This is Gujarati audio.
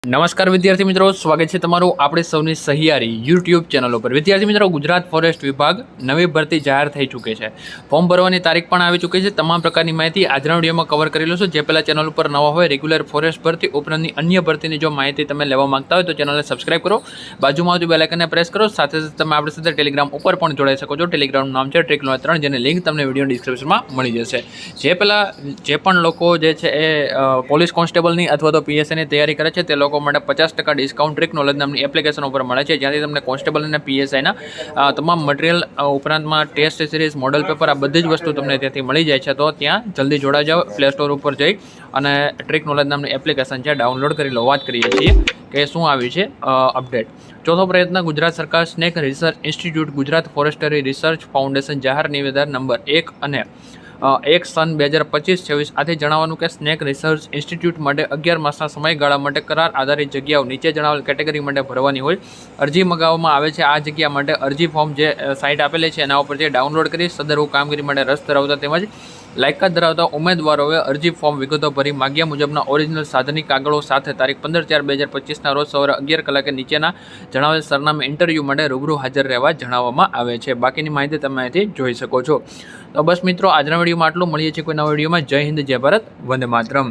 નમસ્કાર વિદ્યાર્થી મિત્રો, સ્વાગત છે તમારું આપણે સૌની સહિયારી યુટ્યુબ ચેનલ ઉપર। વિદ્યાર્થી મિત્રો, ગુજરાત ફોરેસ્ટ વિભાગ નવી ભરતી જાહેર થઈ ચૂકી છે। ફોર્મ ભરવાની તારીખ પણ આવી ચૂકી છે। તમામ પ્રકારની માહિતી આજના વિડીયોમાં કવર કરેલું છે। જે પહેલા ચેનલ ઉપર નવા હોય, રેગ્યુલર ફોરેસ્ટ ભરતી ઉપરાંતની અન્ય ભરતીની જો માહિતી તમે લેવા માંગતા હોય તો ચેનલને સબસ્ક્રાઇબ કરો, બાજુમાં આવતી બેલ આઇકનને પ્રેસ કરો। સાથે સાથે તમે આપણી સાથે ટેલિગ્રામ ઉપર પણ જોડાઈ શકો છો। ટેલિગ્રામનું નામ છે Trick3, જેની લિંક તમને વિડીયો ડિસ્ક્રિપ્શનમાં મળી જશે। જે પણ લોકો જે છે એ પોલીસ કોન્સ્ટેબલની અથવા તો પીએસઆઈની તૈયારી કરે છે તે લોકો માટે 50% ડિસ્કાઉન્ટ ટ્રિક નોલેજ નામની એપ્લિકેશન ઉપર મળે છે, જ્યાંથી તમને કોન્સ્ટેબલ અને પીએસઆઈના તમામ મટીરિયલ ઉપરાંતમાં ટેસ્ટ સિરીઝ, મોડલ પેપર, આ બધી જ વસ્તુ તમને ત્યાંથી મળી જાય છે। તો ત્યાં જલ્દી જોડાઈ જાઓ, પ્લે સ્ટોર ઉપર જઈ અને ટ્રિક નોલેજ નામની એપ્લિકેશન છે ડાઉનલોડ કરી લો। વાત કરીએ છીએ કે શું આવી છે અપડેટ। ચોથો પ્રયત્ન ગુજરાત સરકાર snake research institute, Gujarat forestry research foundation જાહેર નિવેદન નંબર 1 અને 1/2025-26 આથી જણાવવાનું કે સ્નેક રિસર્ચ ઇન્સ્ટિટ્યૂટ માટે 11 માસના સમયગાળા માટે કરાર આધારિત જગ્યાઓ નીચે જણાવેલ કેટેગરી માટે ભરવાની હોય। અરજી મંગાવવામાં આવે છે। આ જગ્યા માટે અરજી ફોર્મ જે સાઇટ આપેલી છે એના ઉપર જે ડાઉનલોડ કરી સદર કામગીરી માટે રસ ધરાવતા તેમજ લાયકાત ધરાવતા ઉમેદવારોએ અરજી ફોર્મ વિગતો ભરી માગ્યા મુજબના ઓરિજિનલ સાધનિક કાગળો સાથે તારીખ 15/4/2025ના રોજ સવારે 11 કલાકે નીચેના જણાવેલ સરનામે ઇન્ટરવ્યૂ માટે રૂબરૂ હાજર રહેવા જણાવવામાં આવે છે। બાકીની માહિતી તમે અહીંથી જોઈ શકો છો। તો બસ મિત્રો, આજના વિડીયોમાં આટલું। મળીએ છીએ કોઈ નવા વિડીયોમાં। જય હિન્દ, જય ભારત, વંદે માતરમ।